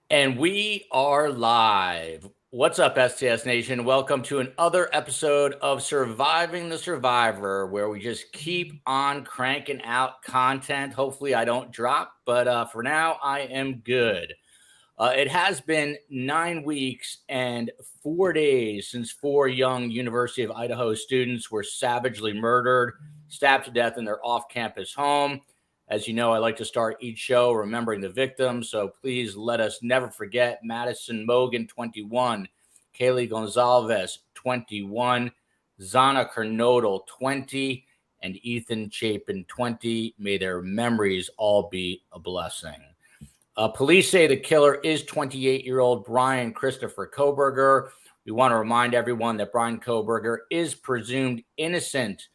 And we are live. What's up, STS Nation? Welcome to another episode of Surviving the Survivor, where we just keep on cranking out content. Hopefully, I don't drop, but for now, I am good. It has been 9 weeks and 4 days since 4 young University of Idaho students were savagely murdered, stabbed to death in their off-campus home. As you know, I like to start each show remembering the victims, so please let us never forget Madison Mogen, 21, Kaylee Goncalves, 21, Xana Kernodle, 20, and Ethan Chapin, 20. May their memories all be a blessing. Police say the killer is 28-year-old Bryan Christopher Kohberger. We want to remind everyone that Bryan Kohberger is presumed innocent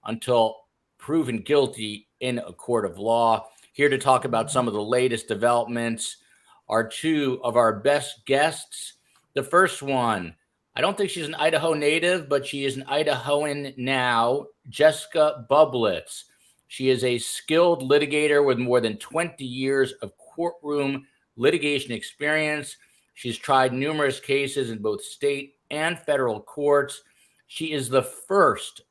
until proven guilty in a court of law. Here to talk about some of the latest developments are two of our best guests. The first one, I don't think she's an Idaho native, but she is an Idahoan now, Jessica Bublitz. She is a skilled litigator with more than 20 years of courtroom litigation experience. She's tried numerous cases in both state and federal courts. She is the first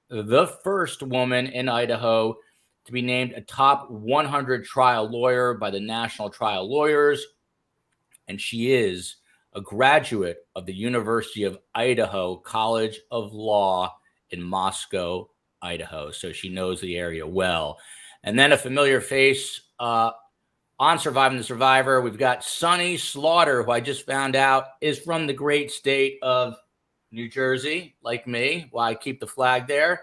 woman in Idaho to be named a top 100 trial lawyer by the National Trial Lawyers. And she is a graduate of the University of Idaho College of Law in Moscow, Idaho. So she knows the area well. And then a familiar face on Surviving the Survivor, we've got Sunny Slaughter, who I just found out is from the great state of New Jersey, like me. Why I keep the flag there.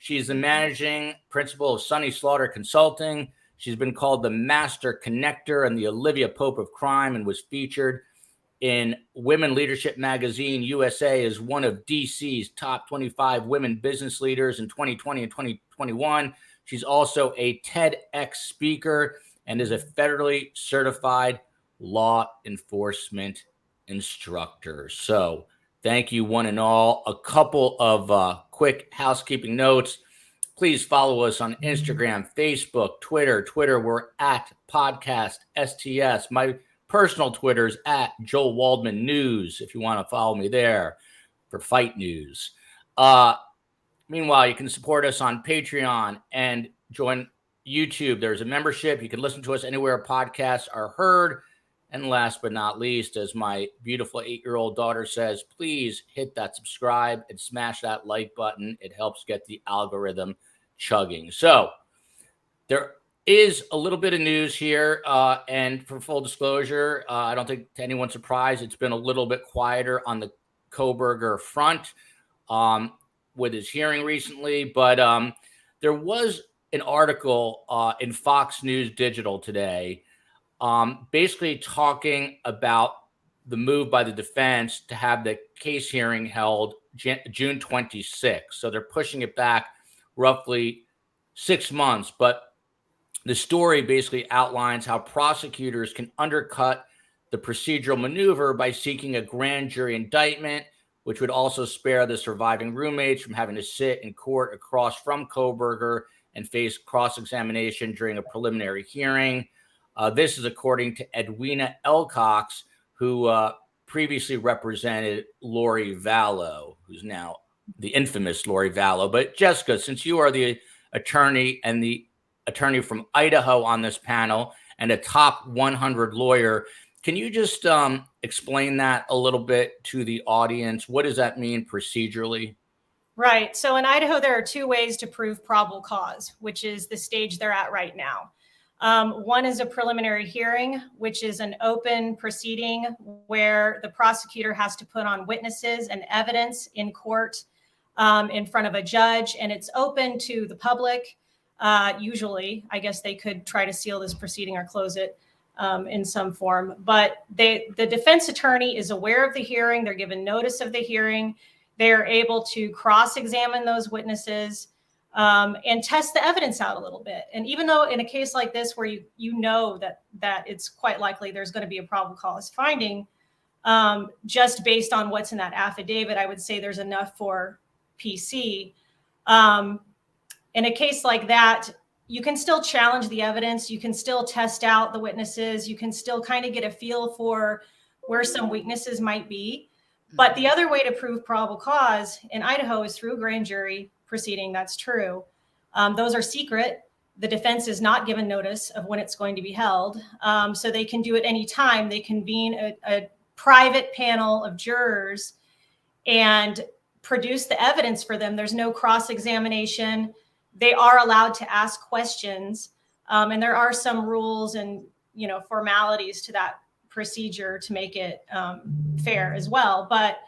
She's the managing principal of Sunny Slaughter Consulting. She's been called the Master Connector and the Olivia Pope of Crime, and was featured in Women Leadership Magazine USA as one of DC's top 25 women business leaders in 2020 and 2021. She's also a TEDx speaker and is a federally certified law enforcement instructor. So thank you, one and all. A couple of quick housekeeping notes. Please follow us on Instagram, Facebook, Twitter. We're at Podcast STS. My personal Twitter is at Joel Waldman News, if you want to follow me there for fight news. Meanwhile, you can support us on Patreon and join YouTube. There's a membership. You can listen to us anywhere podcasts are heard. And last but not least, as my beautiful 8-year-old daughter says, please hit that subscribe and smash that like button. It helps get the algorithm chugging. So there is a little bit of news here. And for full disclosure, I don't think to anyone's surprise, it's been a little bit quieter on the Kohberger front with his hearing recently. But there was an article in Fox News Digital today basically talking about the move by the defense to have the case hearing held June 26th. So they're pushing it back roughly 6 months. But the story basically outlines how prosecutors can undercut the procedural maneuver by seeking a grand jury indictment, which would also spare the surviving roommates from having to sit in court across from Kohberger and face cross-examination during a preliminary hearing. This is according to Edwina Elcox, who previously represented Lori Vallow, who's now the infamous Lori Vallow. But Jessica, since you are the attorney and the attorney from Idaho on this panel and a top 100 lawyer, can you just explain that a little bit to the audience? What does that mean procedurally? Right. So in Idaho, there are 2 ways to prove probable cause, which is the stage they're at right now. One is a preliminary hearing, which is an open proceeding where the prosecutor has to put on witnesses and evidence in court in front of a judge, and it's open to the public. Usually, I guess they could try to seal this proceeding or close it in some form, but the defense attorney is aware of the hearing. They're given notice of the hearing. They're able to cross-examine those witnesses and test the evidence out a little bit. And even though in a case like this, where you know that it's quite likely there's going to be a probable cause finding, just based on what's in that affidavit, I would say there's enough for PC. In a case like that, you can still challenge the evidence. You can still test out the witnesses. You can still kind of get a feel for where some weaknesses might be. But the other way to prove probable cause in Idaho is through a grand jury proceeding. That's true. Those are secret. The defense is not given notice of when it's going to be held. So they can do it anytime. They convene a private panel of jurors and produce the evidence for them. There's no cross-examination. They are allowed to ask questions. And there are some rules and, formalities to that procedure to make it fair as well. But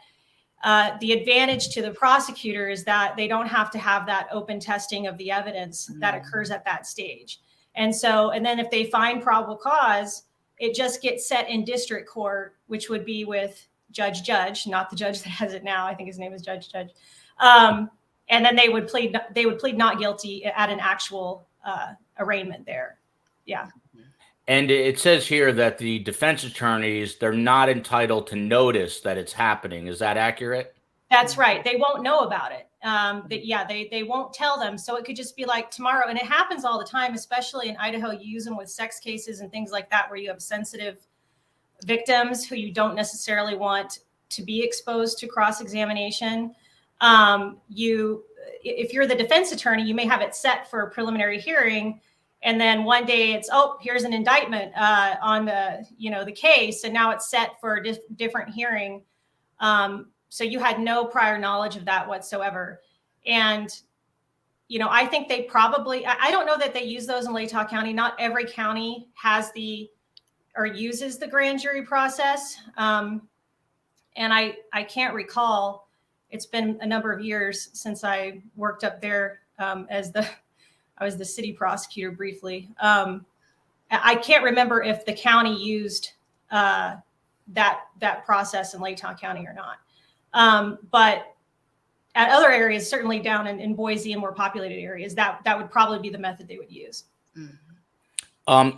the advantage to the prosecutor is that they don't have to have that open testing of the evidence that occurs at that stage. And then if they find probable cause, it just gets set in district court, which would be with Judge, not the judge that has it now. I think his name is Judge. And then they would plead not guilty at an actual arraignment there. Yeah. And it says here that the defense attorneys, they're not entitled to notice that it's happening. Is that accurate? That's right. They won't know about it. They won't tell them. So it could just be like tomorrow. And it happens all the time, especially in Idaho. You use them with sex cases and things like that, where you have sensitive victims who you don't necessarily want to be exposed to cross-examination. If you're the defense attorney, you may have it set for a preliminary hearing, and then one day it's, here's an indictment on the case, and now it's set for a different hearing. So you had no prior knowledge of that whatsoever. And I think they probably, I don't know that they use those in Latah County. Not every county has uses the grand jury process. And I can't recall, it's been a number of years since I worked up there I was the city prosecutor briefly. I can't remember if the county used that process in Latah County or not. But at other areas, certainly down in Boise and more populated areas, that would probably be the method they would use.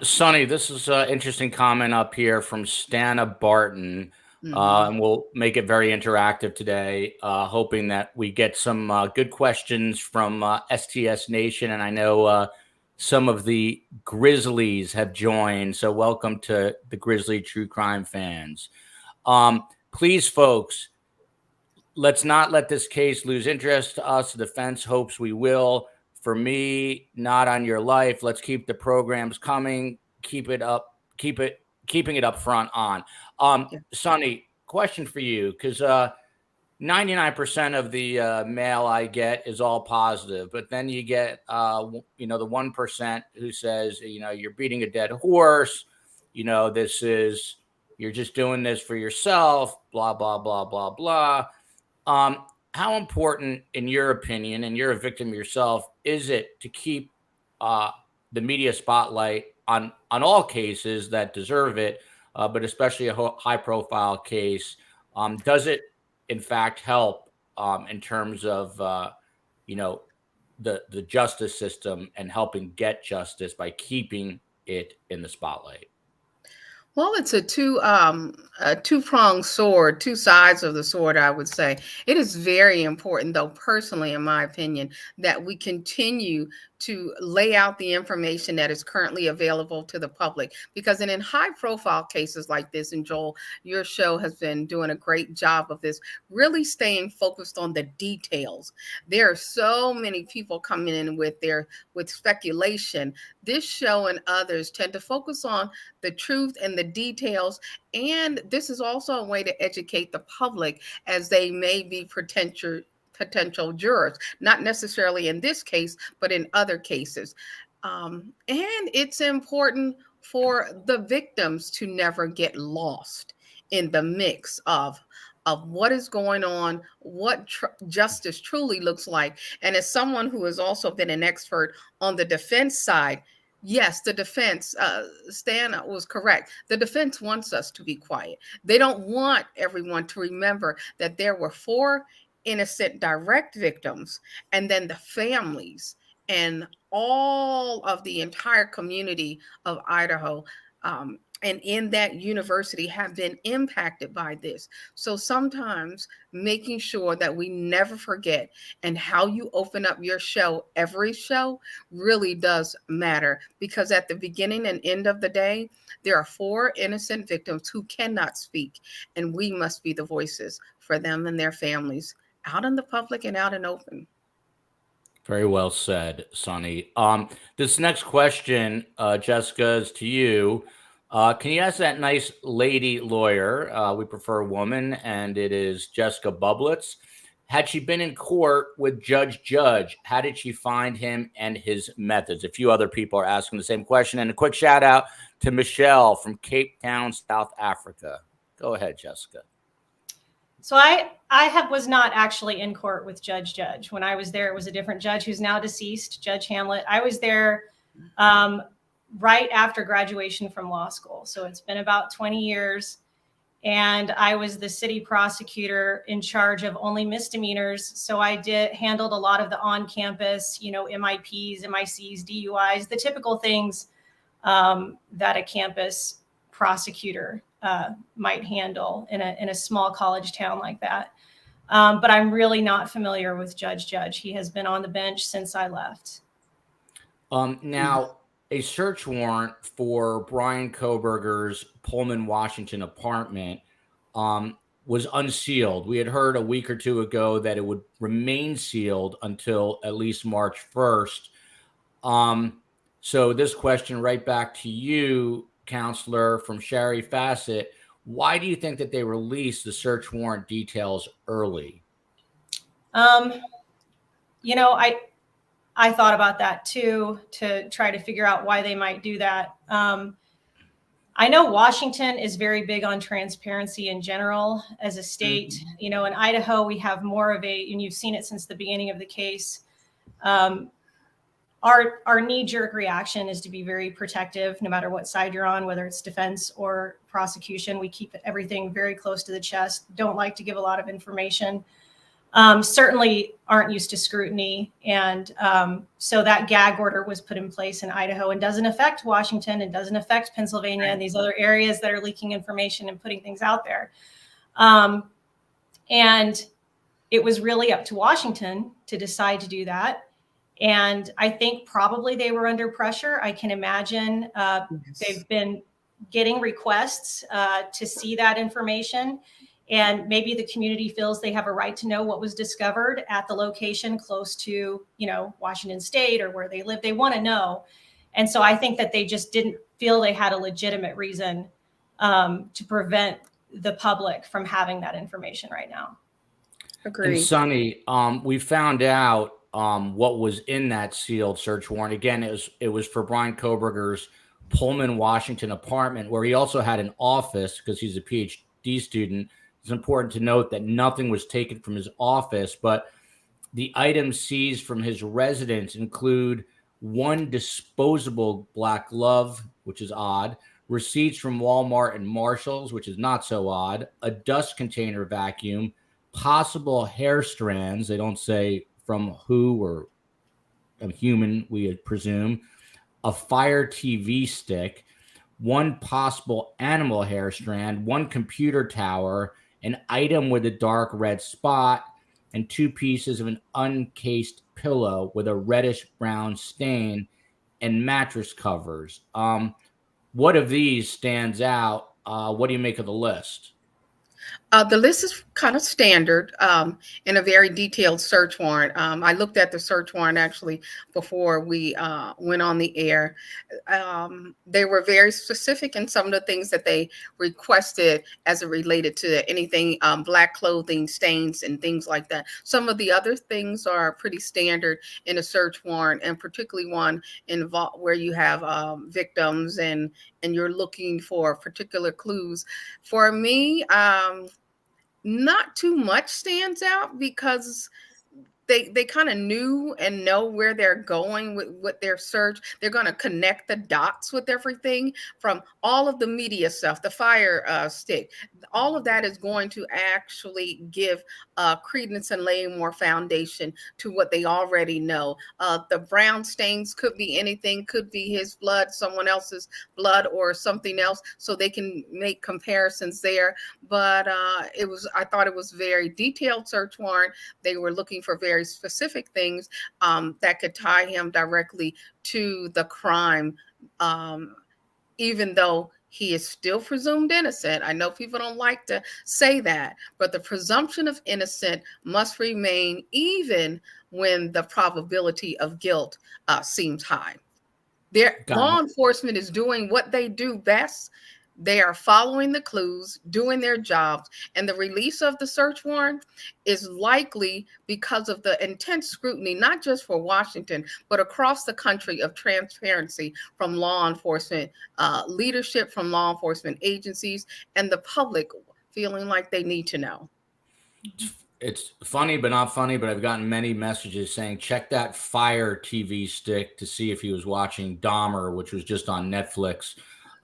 Sonny, this is an interesting comment up here from Stana Barton. And we'll make it very interactive today, hoping that we get some good questions from STS Nation. And I know some of the Grizzlies have joined. So welcome to the Grizzly True Crime fans. Please, folks, let's not let this case lose interest to us. The defense hopes we will. For me, not on your life. Let's keep the programs coming. Keep it up. Keeping it up front on. Sonny, question for you, because 99% of the mail I get is all positive, but then you get the 1% who says, you're beating a dead horse, you're just doing this for yourself, blah, blah, blah, blah, blah. How important, in your opinion, and you're a victim yourself, is it to keep the media spotlight on all cases that deserve it, but especially a high-profile case? Does it, in fact, help in terms of the justice system and helping get justice by keeping it in the spotlight? Well, it's a two-pronged sword, two sides of the sword, I would say. It is very important, though, personally, in my opinion, that we continue to lay out the information that is currently available to the public. Because in high-profile cases like this, and Joel, your show has been doing a great job of this, really staying focused on the details. There are so many people coming in with speculation. This show and others tend to focus on the truth and the details. And this is also a way to educate the public as they may be potential jurors, not necessarily in this case, but in other cases. And it's important for the victims to never get lost in the mix of what is going on, what justice truly looks like. And as someone who has also been an expert on the defense side, yes, the defense, Stan was correct. The defense wants us to be quiet. They don't want everyone to remember that there were 4 innocent direct victims, and then the families and all of the entire community of Idaho and in that university have been impacted by this. So sometimes making sure that we never forget, and how you open up your show, every show, really does matter, because at the beginning and end of the day, there are 4 innocent victims who cannot speak, and we must be the voices for them and their families out in the public and out in open. Very well said, Sonny. This next question, Jessica, is to you. Can you ask that nice lady lawyer? We prefer woman, and it is Jessica Bublitz. Had she been in court with Judge, how did she find him and his methods? A few other people are asking the same question. And a quick shout out to Michelle from Cape Town, South Africa. Go ahead, Jessica. So I was not actually in court with Judge. When I was there, it was a different judge who's now deceased, Judge Hamlet. I was there right after graduation from law school. So it's been about 20 years. And I was the city prosecutor in charge of only misdemeanors. So I handled a lot of the on-campus, MIPs, MICs, DUIs, the typical things that a campus prosecutor might handle in a small college town like that. But I'm really not familiar with Judge. He has been on the bench since I left. Now, a search warrant for Bryan Kohberger's Pullman, Washington apartment was unsealed. We had heard a week or two ago that it would remain sealed until at least March 1st. So this question right back to you, Counselor, from Sherry Fassett. Why do you think that they released the search warrant details early? I thought about that too, to try to figure out why they might do that. I know Washington is very big on transparency in general as a state. In Idaho, we have more of and you've seen it since the beginning of the case. Our knee-jerk reaction is to be very protective, no matter what side you're on, whether it's defense or prosecution. We keep everything very close to the chest, don't like to give a lot of information. Certainly aren't used to scrutiny. And so that gag order was put in place in Idaho and doesn't affect Washington and doesn't affect Pennsylvania and these other areas that are leaking information and putting things out there. And it was really up to Washington to decide to do that. And I think probably they were under pressure. I can imagine they've been getting requests to see that information. And maybe the community feels they have a right to know what was discovered at the location close to, Washington State or where they live. They want to know. And so I think that they just didn't feel they had a legitimate reason to prevent the public from having that information right now. Agreed. And Sonny, we found out what was in that sealed search warrant. Again, it was for Bryan Kohberger's Pullman, Washington apartment, where he also had an office because he's a PhD student. It's important to note that nothing was taken from his office, but the items seized from his residence include one disposable black glove, which is odd, receipts from Walmart and Marshall's, which is not so odd, a dust container vacuum, possible hair strands. They don't say from who or a human, we presume, a Fire TV stick, one possible animal hair strand, one computer tower, an item with a dark red spot, and 2 pieces of an uncased pillow with a reddish brown stain, and mattress covers. What of these stands out? What do you make of the list? The list is kind of standard in a very detailed search warrant. I looked at the search warrant actually before we went on the air. They were very specific in some of the things that they requested as it related to anything black clothing, stains, and things like that. Some of the other things are pretty standard in a search warrant, and particularly one involved where you have victims and you're looking for particular clues. For me, not too much stands out because they kind of knew and know where they're going with their search. They're going to connect the dots with everything from all of the media stuff, the fire stick. All of that is going to actually give credence and lay more foundation to what they already know. The brown stains could be anything, could be his blood, someone else's blood, or something else, so they can make comparisons there. But I thought it was very detailed search warrant. They were looking for very specific things that could tie him directly to the crime, even though he is still presumed innocent. I know people don't like to say that, but the presumption of innocent must remain even when the probability of guilt seems high. Law enforcement is doing what they do best. They are following the clues, doing their jobs, and the release of the search warrant is likely because of the intense scrutiny, not just for Washington, but across the country, of transparency from law enforcement leadership, from law enforcement agencies, and the public feeling like they need to know. It's funny, but not funny, but I've gotten many messages saying, check that Fire TV stick to see if he was watching Dahmer, which was just on Netflix,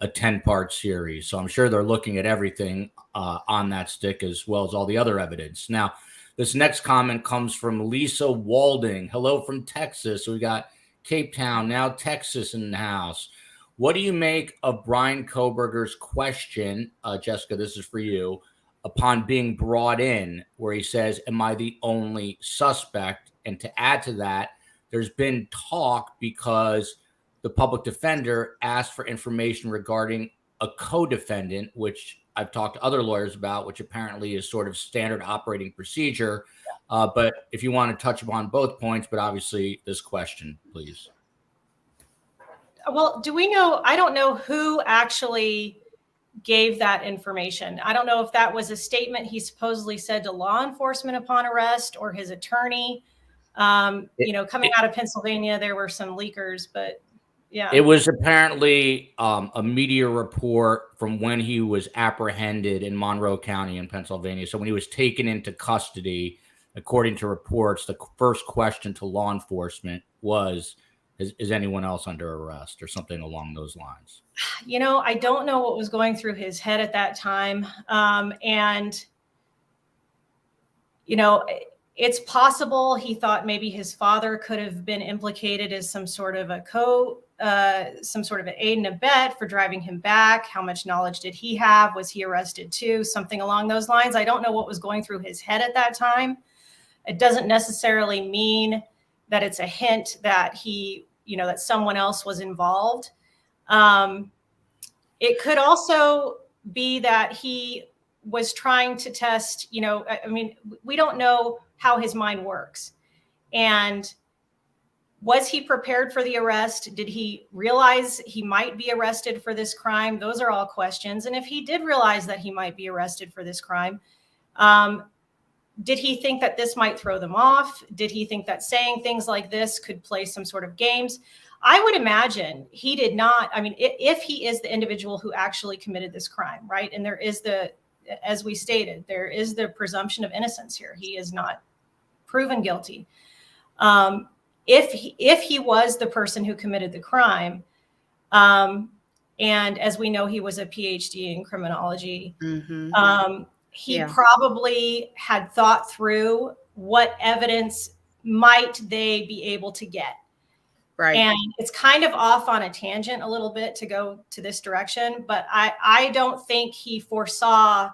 a 10-part series. So I'm sure they're looking at everything on that stick, as well as all the other evidence. Now, this next comment comes from Lisa Walding. Hello from Texas. So we got Cape Town, now Texas in the house. What do you make of Bryan Kohberger's question, Jessica, this is for you, upon being brought in, where he says, am I the only suspect? And to add to that, there's been talk because the public defender asked for information regarding a co-defendant, which I've talked to other lawyers about, which apparently is sort of standard operating procedure. But if you want to touch upon both points, but obviously this question, please. Well, do we know? I don't know who actually gave that information. I don't know if that was a statement he supposedly said to law enforcement upon arrest, or his attorney. Coming out of Pennsylvania, there were some leakers, but yeah. It was apparently a media report from when he was apprehended in Monroe County in Pennsylvania. So when he was taken into custody, according to reports, the first question to law enforcement was, is anyone else under arrest, or something along those lines? I don't know what was going through his head at that time. It's possible he thought maybe his father could have been implicated as some sort of some sort of an aid and abet for driving him back. How much knowledge did he have? Was he arrested too? Something along those lines. I don't know what was going through his head at that time. It doesn't necessarily mean that it's a hint that that someone else was involved. It could also be that he was trying to test, we don't know how his mind works. And was he prepared for the arrest? Did he realize he might be arrested for this crime? Those are all questions. And if he did realize that he might be arrested for this crime, did he think that this might throw them off? Did he think that saying things like this could play some sort of games? I would imagine he did not. I mean, if he is the individual who actually committed this crime, right? And there is as we stated, there is the presumption of innocence here. He is not proven guilty. If he was the person who committed the crime, and as we know, he was a PhD in criminology, he probably had thought through what evidence might they be able to get. Right. And it's kind of off on a tangent a little bit to go to this direction, but I don't think he foresaw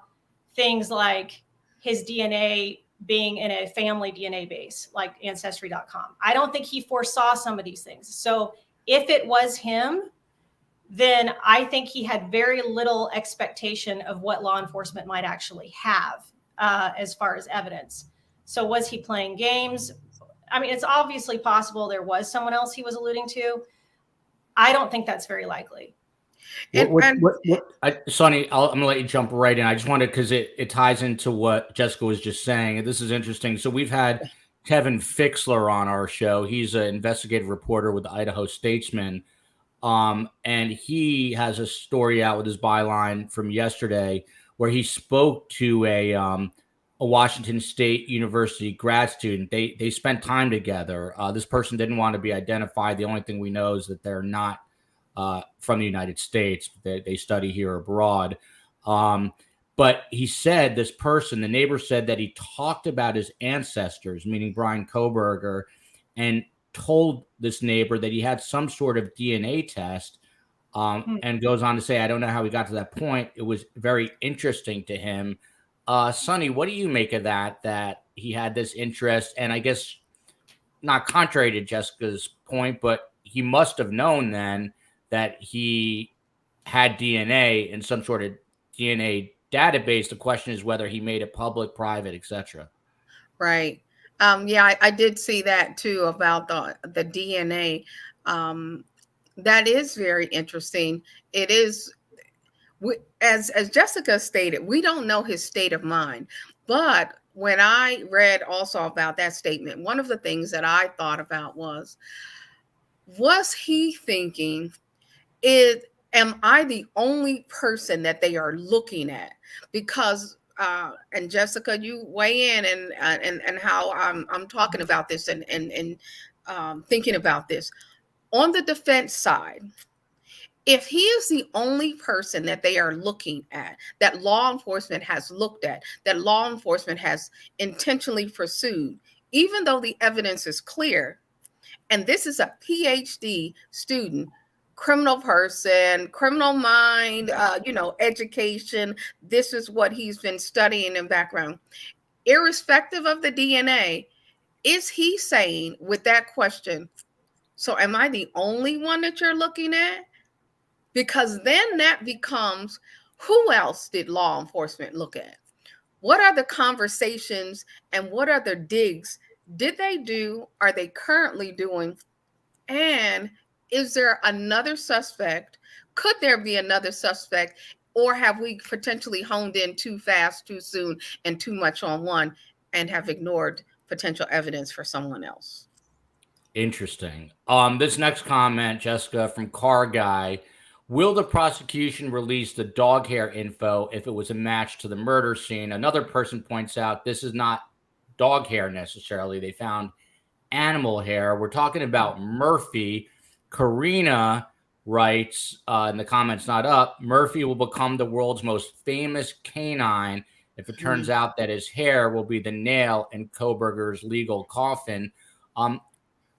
things like his DNA being in a family DNA base like Ancestry.com. I don't think he foresaw some of these things. So if it was him, then I think he had very little expectation of what law enforcement might actually have as far as evidence. So was he playing games? I mean, it's obviously possible there was someone else he was alluding to. I don't think that's very likely. Sonny, I'm going to let you jump right in. I just wanted, because it ties into what Jessica was just saying. And this is interesting. So we've had Kevin Fixler on our show. He's an investigative reporter with the Idaho Statesman. And he has a story out with his byline from yesterday where he spoke to a Washington State University grad student. They spent time together. This person didn't want to be identified. The only thing we know is that they're not from the United States. They study here abroad. But he said, this person, the neighbor said that he talked about his ancestors, meaning Bryan Kohberger, and told this neighbor that he had some sort of DNA test, and goes on to say, I don't know how he got to that point. It was very interesting to him. Sonny, what do you make of that he had this interest? And I guess, not contrary to Jessica's point, but he must have known then that he had DNA in some sort of DNA database. The question is whether he made it public, private, etc. Right. Yeah, I did see that too about the DNA. That is very interesting. It is, as Jessica stated, we don't know his state of mind. But when I read also about that statement, one of the things that I thought about was he thinking, am I the only person that they are looking at? Because and Jessica, you weigh in and how I'm talking about this and thinking about this. On the defense side, if he is the only person that they are looking at, that law enforcement has looked at, that law enforcement has intentionally pursued, even though the evidence is clear, and this is a PhD student, criminal person, criminal mind, education, this is what he's been studying in background. Irrespective of the DNA, is he saying with that question, so am I the only one that you're looking at? Because then that becomes, who else did law enforcement look at? What are the conversations and what are the digs did they do? Are they currently doing? And is there another suspect? Could there be another suspect? Or have we potentially honed in too fast, too soon, and too much on one and have ignored potential evidence for someone else? Interesting. This next comment, Jessica, from Car Guy. Will the prosecution release the dog hair info if it was a match to the murder scene? Another person points out this is not dog hair necessarily. They found animal hair. We're talking about Murphy. Karina writes in the comments not up, Murphy will become the world's most famous canine if it turns out that his hair will be the nail in Kohberger's legal coffin.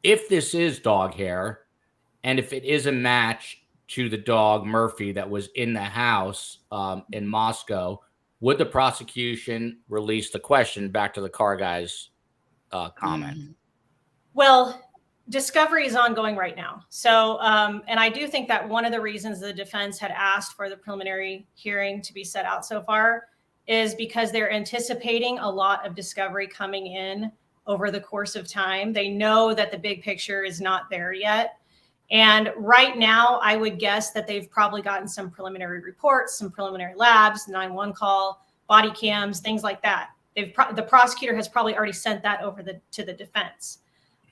If this is dog hair, and if it is a match to the dog Murphy that was in the house in Moscow, would the prosecution release the question? Back to the Car Guy's comment. Well, discovery is ongoing right now. So, and I do think that one of the reasons the defense had asked for the preliminary hearing to be set out so far is because they're anticipating a lot of discovery coming in over the course of time. They know that the big picture is not there yet. And right now, I would guess that they've probably gotten some preliminary reports, some preliminary labs, 911 call, body cams, things like that. The prosecutor has probably already sent that over to the defense.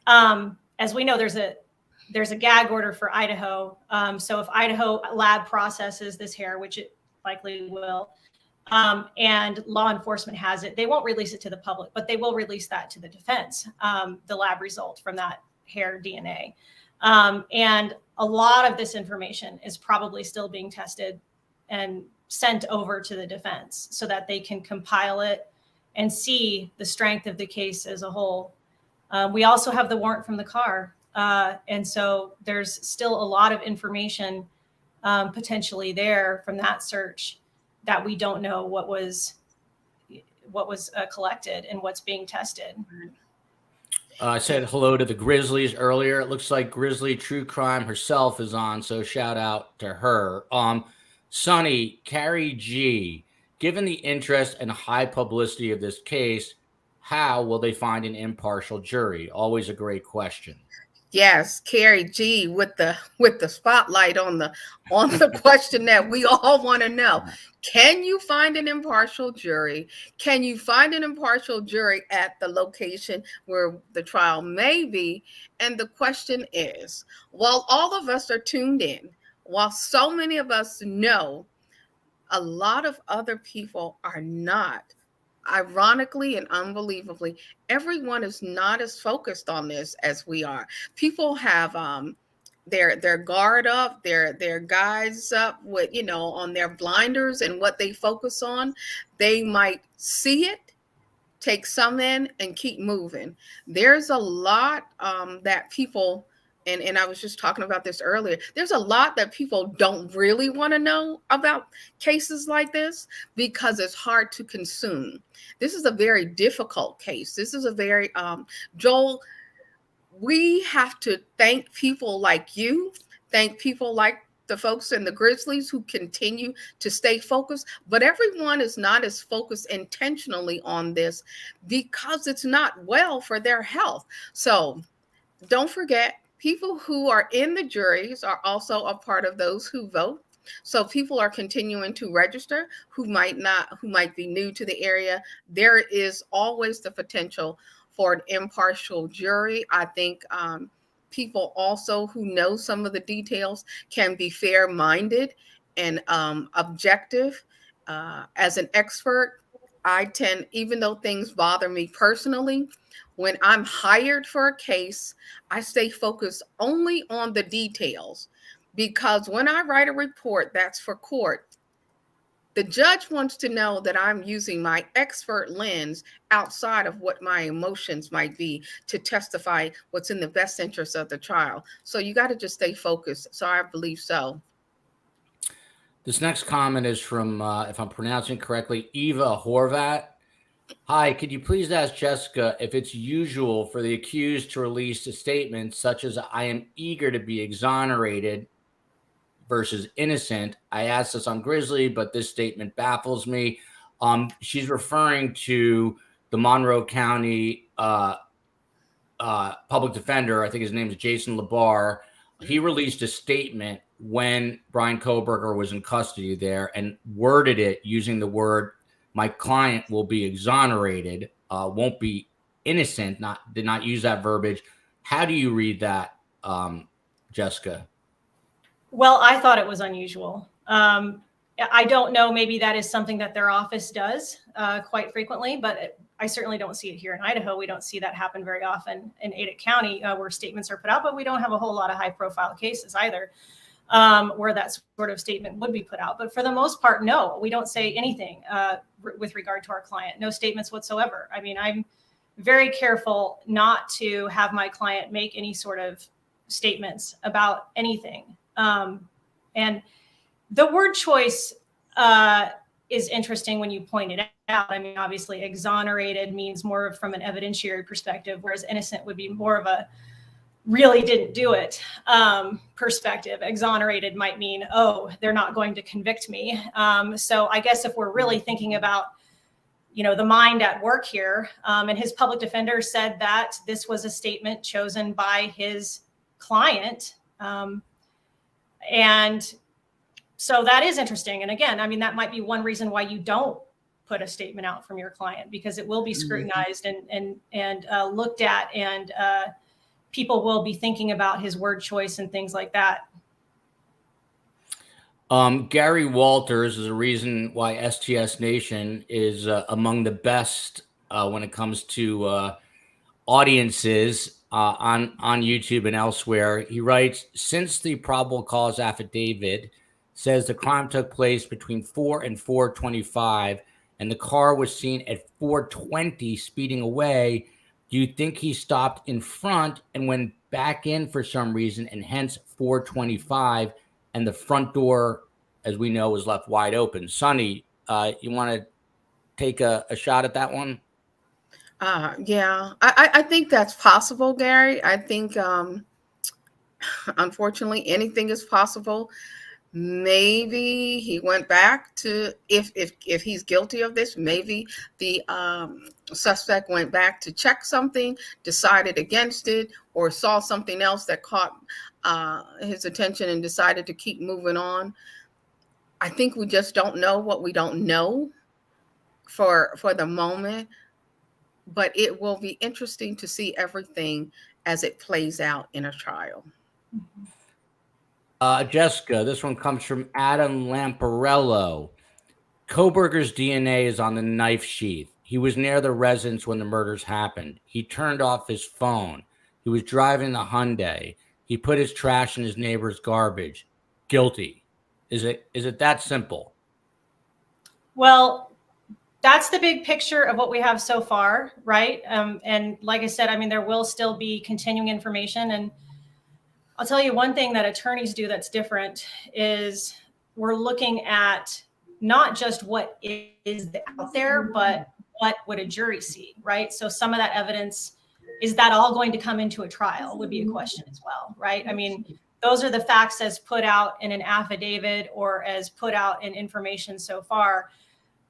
As we know, there's a gag order for Idaho. So if Idaho lab processes this hair, which it likely will, and law enforcement has it, they won't release it to the public, but they will release that to the defense, the lab result from that hair DNA. And a lot of this information is probably still being tested and sent over to the defense so that they can compile it and see the strength of the case as a whole. We also have the warrant from the car. And so there's still a lot of information potentially there from that search that we don't know what was collected and what's being tested. I said hello to the Grizzlies earlier. It looks like Grizzly True Crime herself is on, so shout out to her. Sonny, Carrie G, given the interest and high publicity of this case, how will they find an impartial jury? Always a great question. Yes, Carrie G with the spotlight on the question that we all want to know. Can you find an impartial jury? Can you find an impartial jury at the location where the trial may be? And the question is, while all of us are tuned in, while so many of us know, a lot of other people are not ironically and unbelievably, everyone is not as focused on this as we are. People have their guard up, their guides up with, on their blinders, and what they focus on. They might see it, take some in, and keep moving. There's a lot that people, and I was just talking about this earlier, there's a lot that people don't really want to know about cases like this because it's hard to consume. This is a very difficult case. This is a very, Joel, we have to thank people like you, thank people like the folks in the Grizzlies who continue to stay focused, but everyone is not as focused intentionally on this because it's not well for their health. So don't forget, people who are in the juries are also a part of those who vote. So people are continuing to register who might be new to the area. There is always the potential for an impartial jury. I think people also who know some of the details can be fair-minded and objective. As an expert, I tend, even though things bother me personally, when I'm hired for a case, I stay focused only on the details, because when I write a report that's for court, the judge wants to know that I'm using my expert lens outside of what my emotions might be to testify what's in the best interest of the trial. So you got to just stay focused. So I believe so. This next comment is from, if I'm pronouncing correctly, Eva Horvat. Hi, could you please ask Jessica if it's usual for the accused to release a statement such as "I am eager to be exonerated" versus "innocent"? I asked this on Grizzly, but this statement baffles me. She's referring to the Monroe County public defender. I think his name is Jason Labar. He released a statement when Bryan Kohberger was in custody there and worded it using the word, "My client will be exonerated, won't be innocent," did not use that verbiage. How do you read that, Jessica? Well, I thought it was unusual. I don't know, maybe that is something that their office does quite frequently, but I certainly don't see it here in Idaho. We don't see that happen very often in Ada County where statements are put out, but we don't have a whole lot of high profile cases either where that sort of statement would be put out. But for the most part, no, we don't say anything with regard to our client, no statements whatsoever. I mean, I'm very careful not to have my client make any sort of statements about anything. And the word choice is interesting when you point it out. I mean, obviously, exonerated means more from an evidentiary perspective, whereas innocent would be more of a really didn't do it perspective. Exonerated might mean, oh, they're not going to convict me. So I guess if we're really thinking about, the mind at work here, and his public defender said that this was a statement chosen by his client. And so that is interesting. And again, I mean, that might be one reason why you don't put a statement out from your client, because it will be scrutinized and looked at, and people will be thinking about his word choice and things like that. Gary Walters is a reason why STS Nation is among the best when it comes to audiences on YouTube and elsewhere. He writes, since the probable cause affidavit says the crime took place between 4 and 4:25 and the car was seen at 4:20 speeding away, do you think he stopped in front and went back in for some reason, and hence 4:25 and the front door, as we know, was left wide open? Sonny, you want to take a shot at that one? Yeah, I think that's possible, Gary. I think, unfortunately, anything is possible. Maybe he went back to, if he's guilty of this, maybe the suspect went back to check something, decided against it, or saw something else that caught his attention and decided to keep moving on. I think we just don't know what we don't know for the moment, but it will be interesting to see everything as it plays out in a trial. Jessica, this one comes from Adam Lamparello. Kohberger's DNA is on the knife sheath. He was near the residence when the murders happened. He turned off his phone. He was driving the Hyundai. He put his trash in his neighbor's garbage. Guilty. Is it that simple? Well, that's the big picture of what we have so far, right? And like I said, I mean, there will still be continuing information. And I'll tell you one thing that attorneys do that's different is we're looking at not just what is out there, but what would a jury see, right? So some of that evidence, is that all going to come into a trial would be a question as well, right? I mean, those are the facts as put out in an affidavit or as put out in information so far.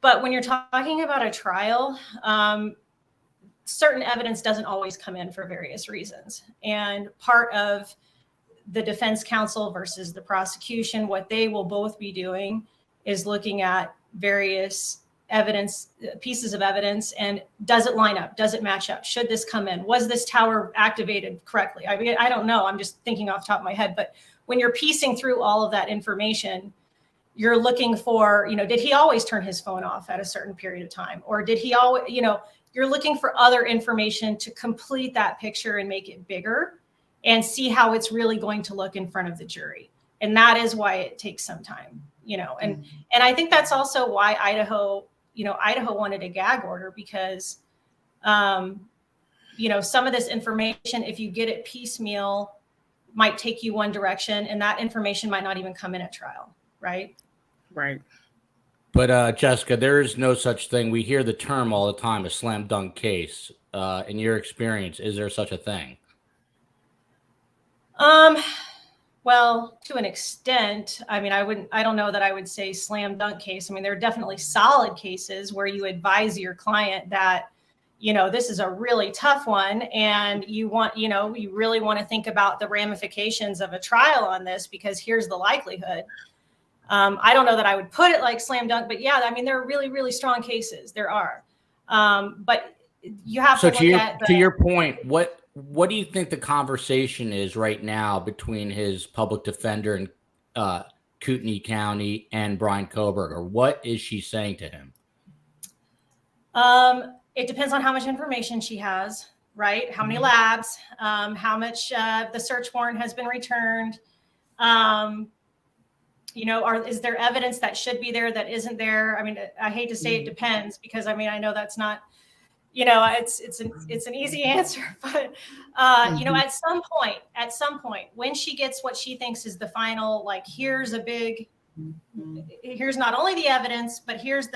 But when you're talking about a trial, certain evidence doesn't always come in for various reasons. And part of the defense counsel versus the prosecution, what they will both be doing is looking at various evidence, pieces of evidence, and does it line up? Does it match up? Should this come in? Was this tower activated correctly? I mean, I don't know. I'm just thinking off the top of my head. But when you're piecing through all of that information, you're looking for, did he always turn his phone off at a certain period of time? Or did he always, you're looking for other information to complete that picture and make it bigger and see how it's really going to look in front of the jury. And that is why it takes some time, and I think that's also why Idaho wanted a gag order, because, some of this information, if you get it piecemeal, might take you one direction, and that information might not even come in at trial. Right. Right. But Jessica, there is no such thing. We hear the term all the time, a slam dunk case. In your experience, is there such a thing? Well, to an extent. I mean, I don't know that I would say slam dunk case. I mean, there are definitely solid cases where you advise your client that, this is a really tough one, and you really want to think about the ramifications of a trial on this, because here's the likelihood. I don't know that I would put it like slam dunk, but yeah, I mean, there are really, really strong cases. There are. But you have to look at to your point, what do you think the conversation is right now between his public defender in Kootenai County and Bryan Kohberger? What is she saying to him? It depends on how much information she has, right? How many labs, how much the search warrant has been returned. Is there evidence that should be there that isn't there? I mean, I hate to say it depends, because I mean, I know that's not, it's an easy answer, but at some point, when she gets what she thinks is the final, like, here's not only the evidence, but here's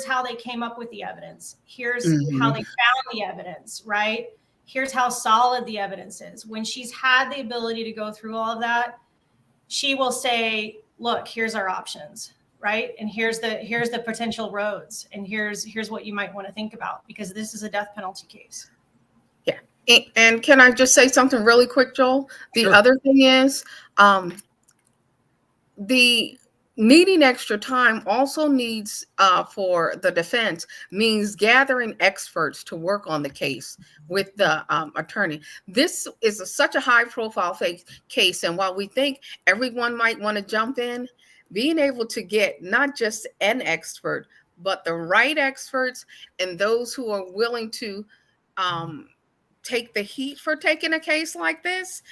how they came up with the evidence. Here's how they found the evidence, right? Here's how solid the evidence is. When she's had the ability to go through all of that, she will say, look, here's our options, right? And here's the potential roads, and here's what you might want to think about, because this is a death penalty case. Yeah. And can I just say something really quick, Joel? The other thing is, the needing extra time also needs, for the defense, means gathering experts to work on the case with the attorney. This is such a high profile case. And while we think everyone might want to jump in, being able to get not just an expert, but the right experts, and those who are willing to take the heat for taking a case like this,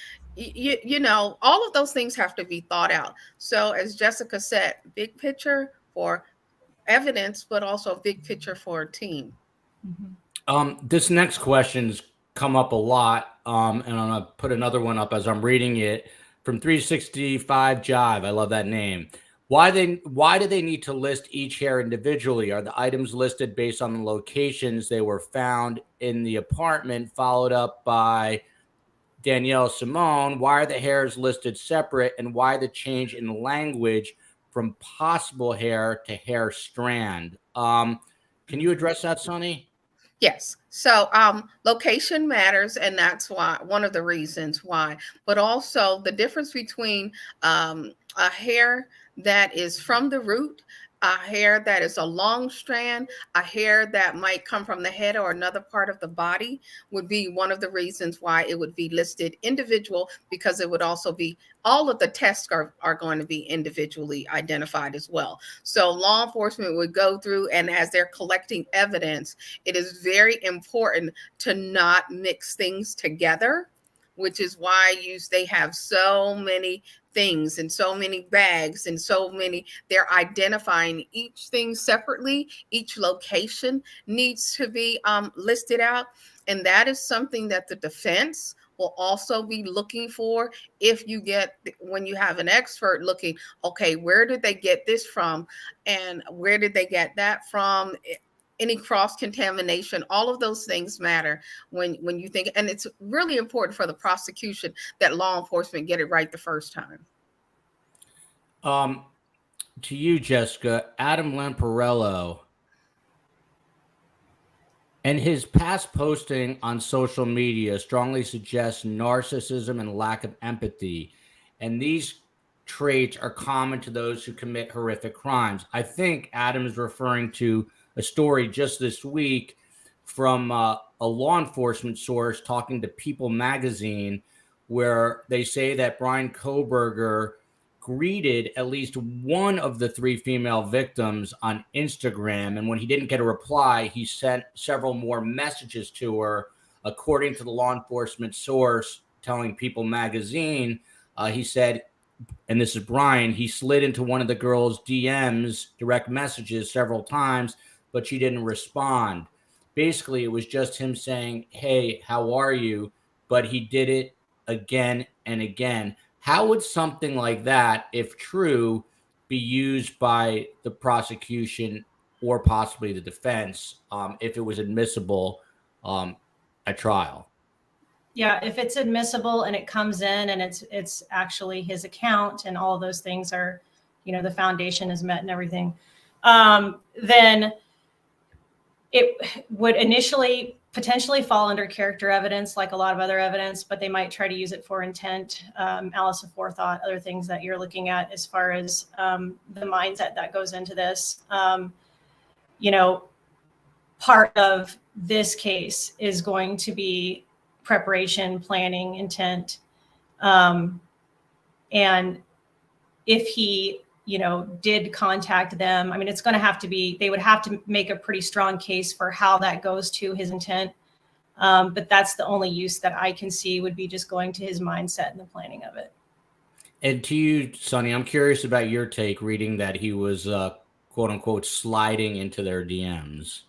all of those things have to be thought out. So as Jessica said, big picture for evidence, but also big picture for a team. This next question's come up a lot, and I'm gonna put another one up as I'm reading it from 365 Jive. I love that name. Why do they need to list each hair individually? Are the items listed based on the locations they were found in the apartment, followed up by Danielle Simone? Why are the hairs listed separate, and why the change in language from possible hair to hair strand? Can you address that, Sonny? Yes. So location matters, and that's why, one of the reasons why, but also the difference between a hair that is from the root a hair that is a long strand, a hair that might come from the head or another part of the body would be one of the reasons why it would be listed individual, because it would also be, all of the tests are going to be individually identified as well. So law enforcement would go through, and as they're collecting evidence, it is very important to not mix things together, which is why they have so many things and so many bags and so many, they're identifying each thing separately. Each location needs to be listed out. And that is something that the defense will also be looking for. When you have an expert looking, okay, where did they get this from? And where did they get that from? Any cross-contamination, all of those things matter when you think, and it's really important for the prosecution that law enforcement get it right the first time. To you, Jessica, Adam Lamparello and his past posting on social media strongly suggests narcissism and lack of empathy. And these traits are common to those who commit horrific crimes. I think Adam is referring to a story just this week from a law enforcement source talking to People magazine, where they say that Bryan Kohberger greeted at least one of the 3 female victims on Instagram. And when he didn't get a reply, he sent several more messages to her. According to the law enforcement source telling People magazine, he said, and this is Bryan, he slid into one of the girl's DMs, direct messages, several times, but she didn't respond. Basically, it was just him saying, hey, how are you? But he did it again and again. How would something like that, if true, be used by the prosecution or possibly the defense if it was admissible at trial? Yeah, if it's admissible and it comes in and it's actually his account and all of those things are, the foundation is met and everything, then it would initially potentially fall under character evidence, like a lot of other evidence, but they might try to use it for intent, malice aforethought, other things that you're looking at as far as the mindset that goes into this. Part of this case is going to be preparation, planning, intent. And if he, did contact them, it's going to have to be, they would have to make a pretty strong case for how that goes to his intent. But that's the only use that I can see would be just going to his mindset and the planning of it. And to you, Sonny, I'm curious about your take reading that he was, quote unquote, sliding into their DMs.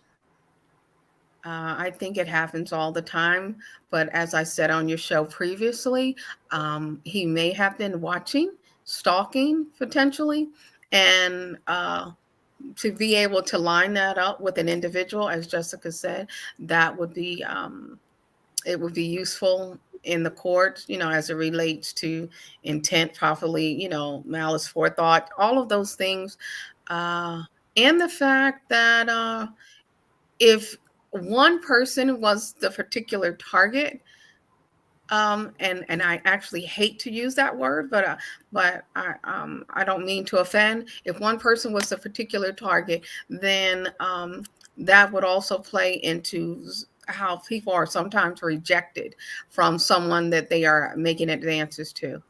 I think it happens all the time. But as I said on your show previously, he may have been watching, stalking potentially, and to be able to line that up with an individual, as Jessica said, that would be it would be useful in the court, as it relates to intent, properly, malice forethought, all of those things, and the fact that if one person was the particular target, and I actually hate to use that word, but I don't mean to offend. If one person was a particular target, then that would also play into how people are sometimes rejected from someone that they are making advances to.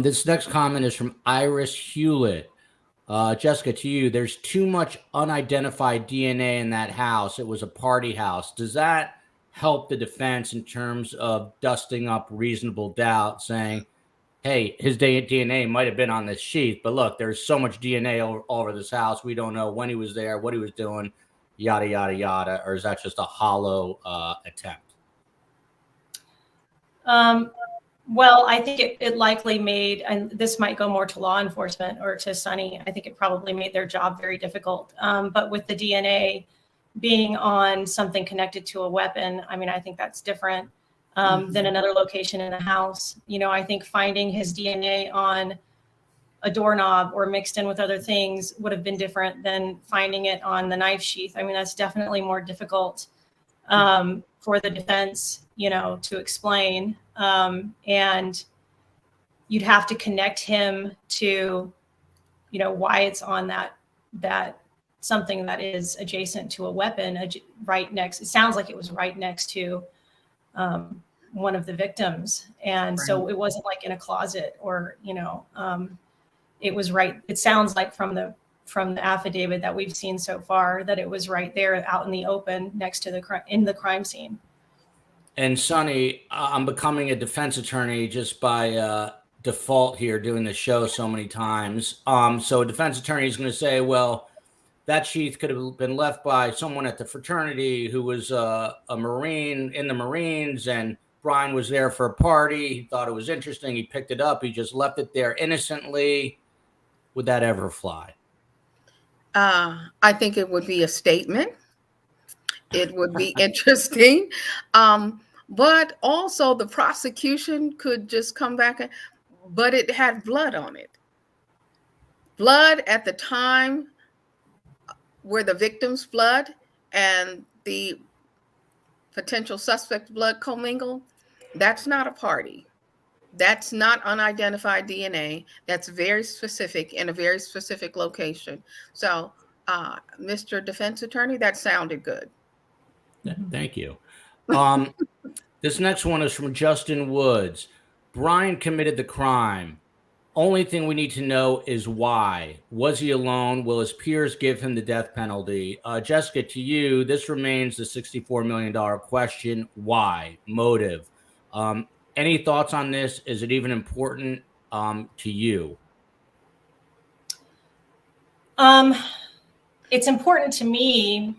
This next comment is from Iris Hewlett. Jessica, to you, there's too much unidentified DNA in that house. It was a party house. Does that help the defense in terms of dusting up reasonable doubt, saying, hey, his DNA might have been on this sheath, but look, there's so much DNA all over this house. We don't know when he was there, what he was doing, yada, yada, yada. Or is that just a hollow attempt? Well, I think it likely made, and this might go more to law enforcement or to Sonny, I think it probably made their job very difficult. But with the DNA being on something connected to a weapon, I think that's different than another location in the house. I think finding his DNA on a doorknob or mixed in with other things would have been different than finding it on the knife sheath. That's definitely more difficult for the defense, to explain. And you'd have to connect him to, why it's on that something that is adjacent to a weapon right next. It sounds like it was right next to one of the victims. And so it wasn't like in a closet or, it was right. It sounds like from the affidavit that we've seen so far that it was right there out in the open next to the crime scene. And Sonny, I'm becoming a defense attorney just by default here, doing the show so many times. So a defense attorney is going to say, well, that sheath could have been left by someone at the fraternity who was a Marine in the Marines, and Bryan was there for a party. He thought it was interesting. He picked it up. He just left it there innocently. Would that ever fly? I think it would be a statement. It would be interesting. But also the prosecution could just come back, but it had blood on it. Blood at the time where the victim's blood and the potential suspect blood commingled. That's not a party. That's not unidentified DNA. That's very specific in a very specific location. So, Mr. Defense Attorney, that sounded good. Thank you. This next one is from Justin Woods. Bryan committed the crime. Only thing we need to know is why. Was he alone? Will his peers give him the death penalty? Jessica, to you, this remains the $64 million question. Why? Motive. Any thoughts on this? Is it even important to you? It's important to me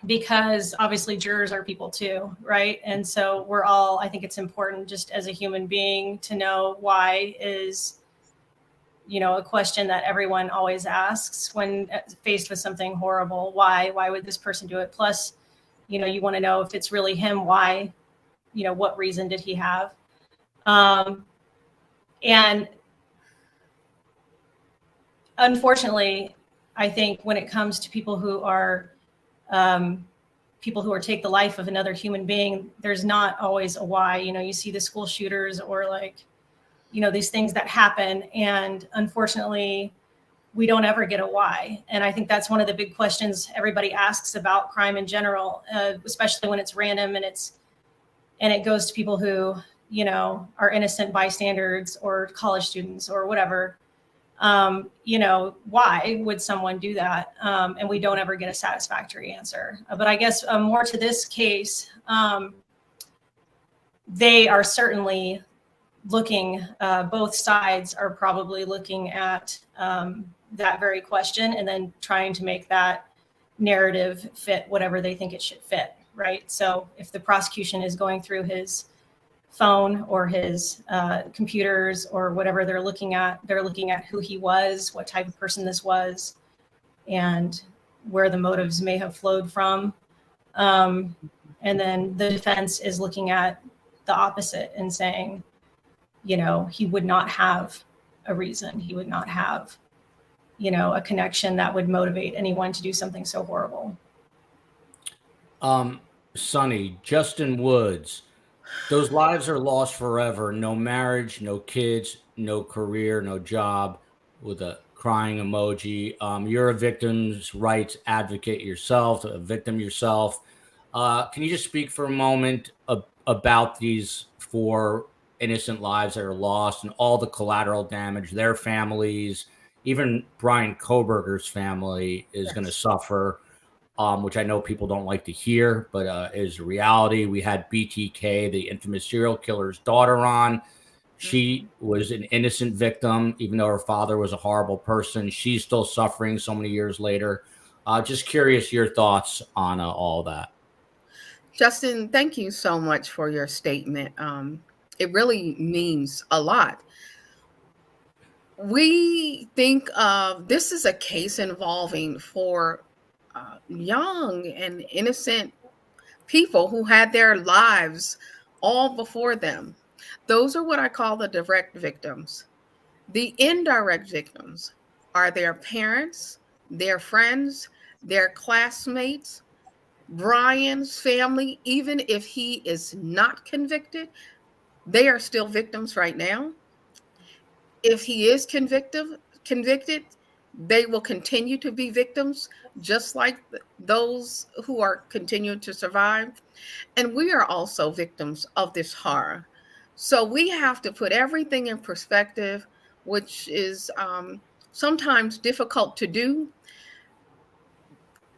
because obviously jurors are people too, right? And so I think it's important just as a human being to know why is, a question that everyone always asks when faced with something horrible. Why would this person do it? Plus, you want to know if it's really him, why, what reason did he have? And unfortunately, I think when it comes to people who take the life of another human being, there's not always a why. You see the school shooters or these things that happen. And unfortunately, we don't ever get a why. And I think that's one of the big questions everybody asks about crime in general, especially when it's random and it goes to people who, are innocent bystanders or college students or whatever. Why would someone do that? And we don't ever get a satisfactory answer. But I guess more to this case, they are certainly looking, both sides are probably looking at that very question and then trying to make that narrative fit whatever they think it should fit, right? So if the prosecution is going through his phone or his computers or whatever they're looking at who he was, what type of person this was, and where the motives may have flowed from. And then the defense is looking at the opposite and saying, he would not have a reason. He would not have, a connection that would motivate anyone to do something so horrible. Sonny, Justin Woods, those lives are lost forever. No marriage, no kids, no career, no job, with a crying emoji. You're a victim's rights advocate yourself, a victim yourself. Can you just speak for a moment about these 4 innocent lives that are lost and all the collateral damage, their families, even Bryan Kohberger's family is going to suffer, which I know people don't like to hear, but is reality. We had BTK, the infamous serial killer's daughter, on. She was an innocent victim, even though her father was a horrible person. She's still suffering so many years later. Just curious your thoughts on all that. Justin, thank you so much for your statement. It really means a lot. We think this is a case involving 4 young and innocent people who had their lives all before them. Those are what I call the direct victims. The indirect victims are their parents, their friends, their classmates, Bryan's family. Even if he is not convicted, they are still victims right now. If he is convicted, They will continue to be victims, just like those who are continuing to survive. And we are also victims of this horror. So we have to put everything in perspective, which is sometimes difficult to do.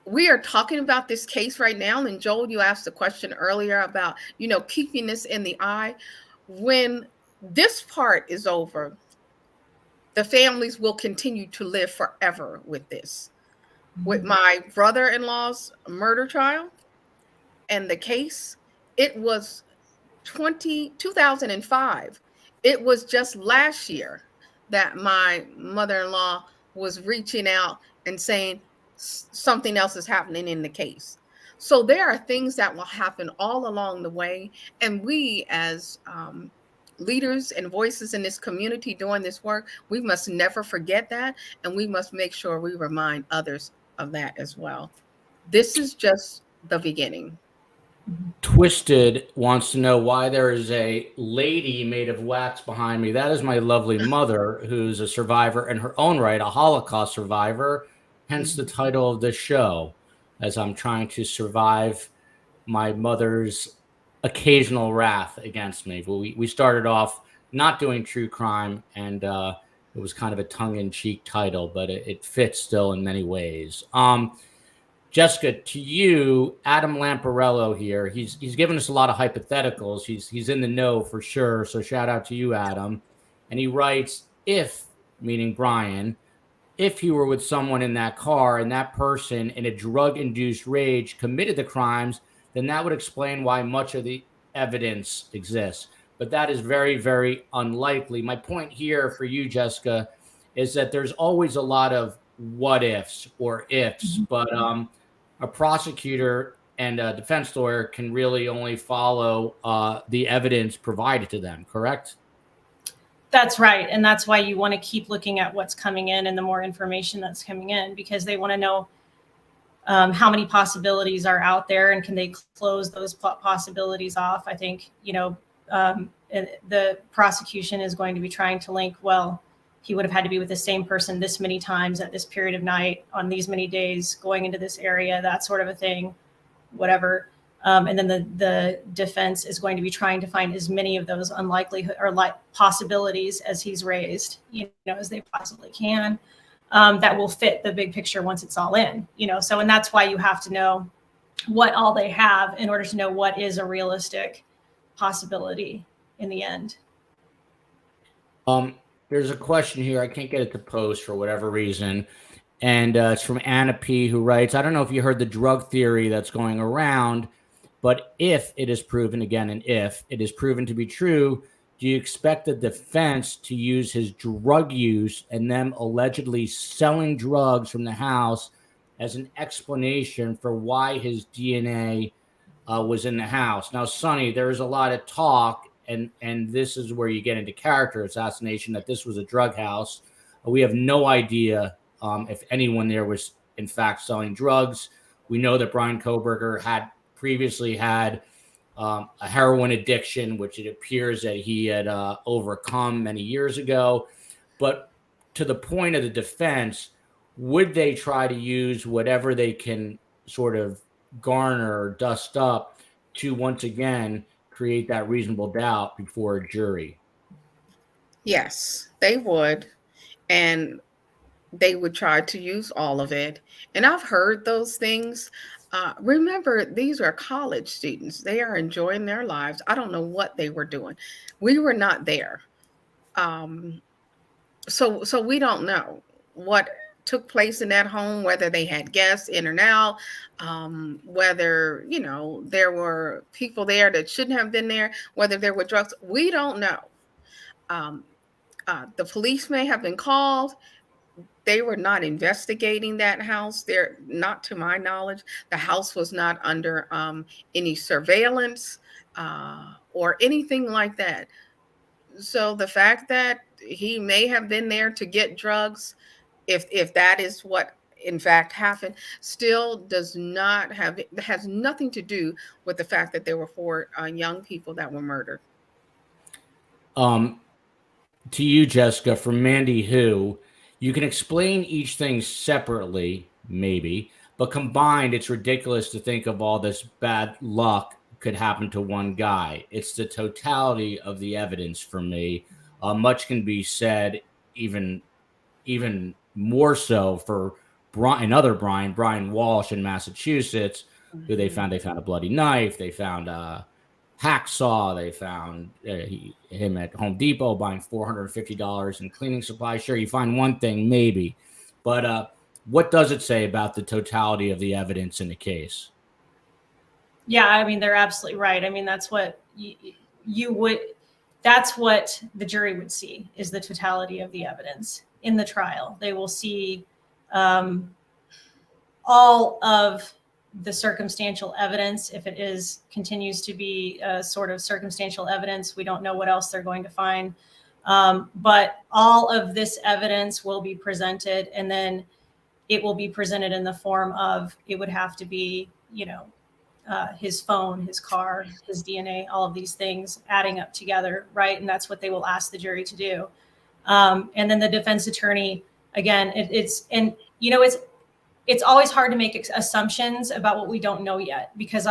We are talking about this case right now. And Joel, you asked a question earlier about, keeping this in the eye. When this part is over, the families will continue to live forever with this. With my brother-in-law's murder trial and the case, it was 2005. It was just last year that my mother-in-law was reaching out and saying something else is happening in the case. So there are things that will happen all along the way. And we, as leaders and voices in this community doing this work, we must never forget that. And we must make sure we remind others of that as well. This is just the beginning. Twisted wants to know why there is a lady made of wax behind me. That is my lovely mother, who's a survivor in her own right, a Holocaust survivor, hence the title of the show, as I'm trying to survive my mother's occasional wrath against me. But we started off not doing true crime, and it was kind of a tongue-in-cheek title, but it fits still in many ways. Jessica, to you, Adam Lamparello here. He's given us a lot of hypotheticals. He's in the know for sure. So shout out to you, Adam. And he writes, if, meaning Bryan, if he were with someone in that car and that person in a drug-induced rage committed the crimes, then that would explain why much of the evidence exists. But that is very, very unlikely. My point here for you, Jessica, is that there's always a lot of what ifs or ifs, but a prosecutor and a defense lawyer can really only follow the evidence provided to them, correct? That's right. And that's why you want to keep looking at what's coming in and the more information that's coming in, because they want to know how many possibilities are out there and can they close those possibilities off. I think, the prosecution is going to be trying to link, well, he would have had to be with the same person this many times at this period of night on these many days going into this area, that sort of a thing, whatever. And then the defense is going to be trying to find as many of those unlikely or possibilities as he's raised, as they possibly can, that will fit the big picture once it's all in, So, and that's why you have to know what all they have in order to know what is a realistic possibility in the end. There's a question here. I can't get it to post for whatever reason. And it's from Anna P., who writes, I don't know if you heard the drug theory that's going around, but if it is proven, again, and if it is proven to be true, do you expect the defense to use his drug use and them allegedly selling drugs from the house as an explanation for why his DNA was in the house? Now, Sonny, there's a lot of talk, and this is where you get into character assassination, that this was a drug house. We have no idea if anyone there was, in fact, selling drugs. We know that Bryan Kohberger had previously had a heroin addiction, which it appears that he had overcome many years ago. But to the point of the defense, would they try to use whatever they can sort of garner or dust up to once again create that reasonable doubt before a jury? Yes, they would. And they would try to use all of it. And I've heard those things. Remember, these are college students. They are enjoying their lives. I don't know what they were doing. We were not there. So we don't know what took place in that home, whether they had guests in and out, whether, there were people there that shouldn't have been there, whether there were drugs. We don't know. The police may have been called. They were not investigating that house. They're not, to my knowledge. The house was not under any surveillance or anything like that. So the fact that he may have been there to get drugs, if that is what in fact happened, still has nothing to do with the fact that there were 4 young people that were murdered. To you, Jessica, from Mandy Who, You can explain each thing separately, maybe, but combined, it's ridiculous to think of all this bad luck could happen to one guy. It's the totality of the evidence for me. Much can be said, even more so for Brian Walsh in Massachusetts, who they found a bloody knife, they found a hacksaw, they found him at Home Depot buying $450 in cleaning supplies. Sure, you find one thing maybe, but what does it say about the totality of the evidence in the case? Yeah, I mean, they're absolutely right. I mean, that's what that's what the jury would see, is the totality of the evidence in the trial. They will see all of the circumstantial evidence. If it continues to be a sort of circumstantial evidence, we don't know what else they're going to find. But all of this evidence will be presented, and then it will be presented in the form of, it would have to be, his phone, his car, his DNA, all of these things adding up together, right? And that's what they will ask the jury to do. And then the defense attorney, again, it's always hard to make assumptions about what we don't know yet, because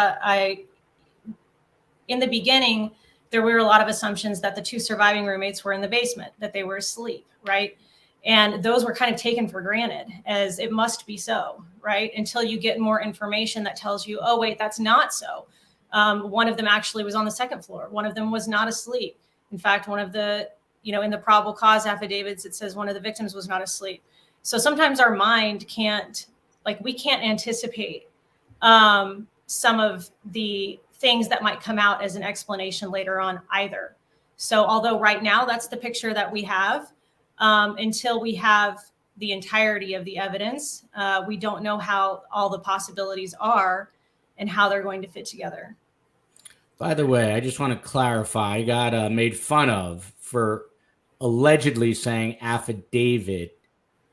in the beginning, there were a lot of assumptions that the two surviving roommates were in the basement, that they were asleep, right? And those were kind of taken for granted as it must be so, right? Until you get more information that tells you, oh, wait, that's not so. One of them actually was on the second floor. One of them was not asleep. In fact, one of the, in the probable cause affidavits, it says one of the victims was not asleep. So sometimes our mind we can't anticipate some of the things that might come out as an explanation later on either. So although right now that's the picture that we have, until we have the entirety of the evidence, we don't know how all the possibilities are and how they're going to fit together. By the way, I just want to clarify, I got made fun of for allegedly saying affidavit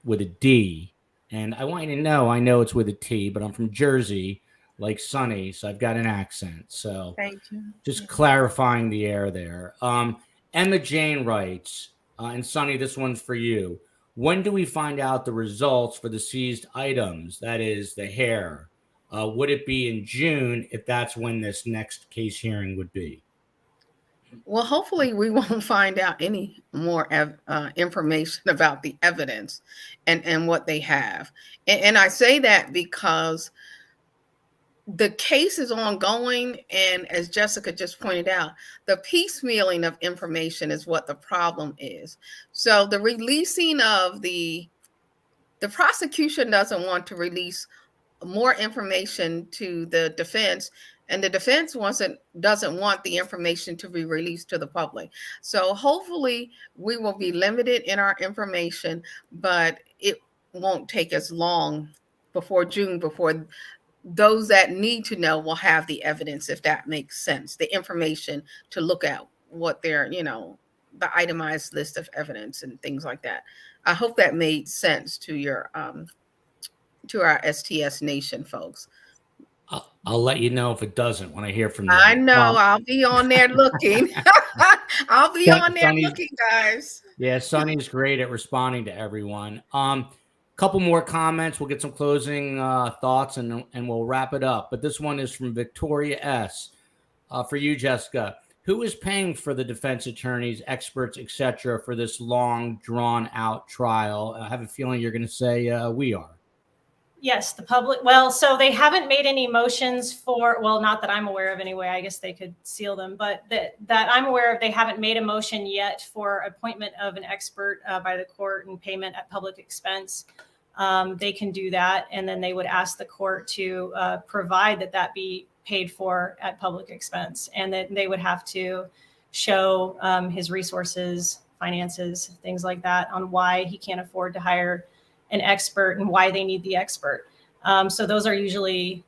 with a D. And I want you to know, I know it's with a T, but I'm from Jersey, like Sonny, so I've got an accent. So Thank you. Just clarifying the air there. Emma Jane writes, and Sonny, this one's for you. When do we find out the results for the seized items? That is the hair. Would it be in June if that's when this next case hearing would be? Well, hopefully we won't find out any more information about the evidence and what they have. And I say that because the case is ongoing. And as Jessica just pointed out, the piecemealing of information is what the problem is. So the releasing of the prosecution doesn't want to release more information to the defense, and the defense doesn't want the information to be released to the public. So hopefully we will be limited in our information, but it won't take as long before June, before those that need to know will have the evidence, if that makes sense, the information to look at what they're, the itemized list of evidence and things like that. I hope that made sense to your to our STS Nation folks. I'll let you know if it doesn't when I hear from them. I know. I'll be on there looking. I'll be on there looking, guys. Yeah, Sonny's great at responding to everyone. Couple more comments. We'll get some closing thoughts and we'll wrap it up. But this one is from Victoria S. For you, Jessica. Who is paying for the defense attorneys, experts, etc., for this long, drawn-out trial? I have a feeling you're going to say we are. Yes, the public. Well, so they haven't made any motions for, well, not that I'm aware of anyway. I guess they could seal them, but that I'm aware of, they haven't made a motion yet for appointment of an expert by the court and payment at public expense. They can do that, and then they would ask the court to provide that be paid for at public expense, and that they would have to show his resources, finances, things like that, on why he can't afford to hire an expert and why they need the expert. So those are usually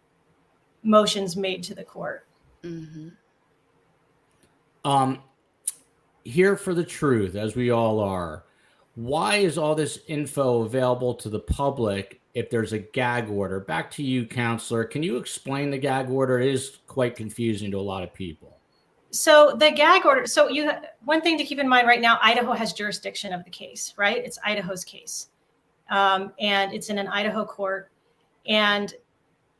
motions made to the court. Mm-hmm. Here for the truth, as we all are. Why is all this info available to the public if there's a gag order? Back to you, counselor. Can you explain the gag order? It is quite confusing to a lot of people. So the gag order, one thing to keep in mind right now, Idaho has jurisdiction of the case, right? It's Idaho's case. and it's in an Idaho court, and